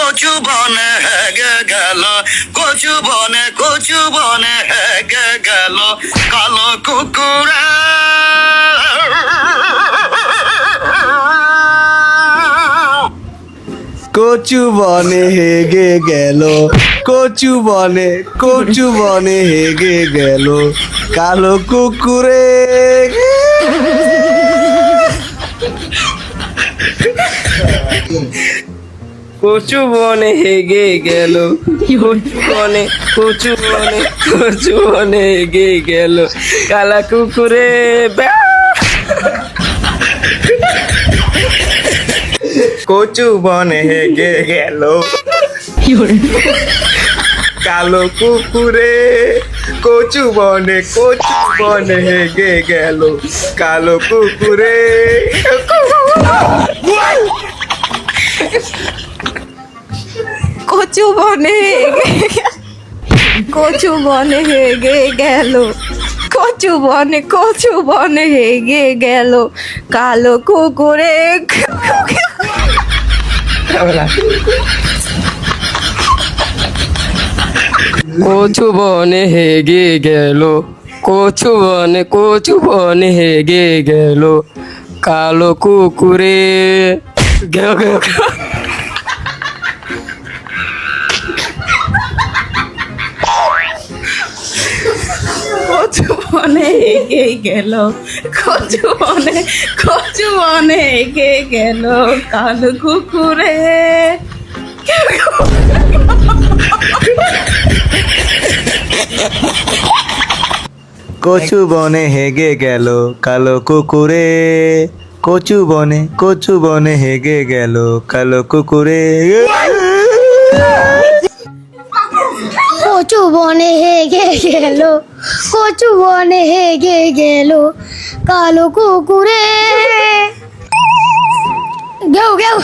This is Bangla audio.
কচু বনে হেগে গেল, কচু বনে হেগে গেল কালো কুকুরে। কচু বনে হেগে গেল, কচু বনে হেগে গেল কালো কুকুরে। কচু বনে হেগে গেল, কচু বনে হেগে গেল কালা কুকুরে। কচু বনে হেগে গেল কালো কুকুরে। কচু বনে হেগে গেল কালো কুকুরে। কচু বনে হেগে গেল, কচু বনে হেগে গেল কালো কুকুরে। কচু বনে হেগে গেল, কচু বনে হেগে গেল কালো কুকুরে। গেও গেও গেও। কচু বনে হেগে গেল, কচু বনে হেগে গেল কালো কুকুরে। কচু বনে হেগে গেল কালো কুকুরে। কচু বনে হেগে গেল কালো কুকুরে। কচু বনে হেগে গেল, কচু বনে হেগে গেল কালো কুকুরে। গেউ গেউ।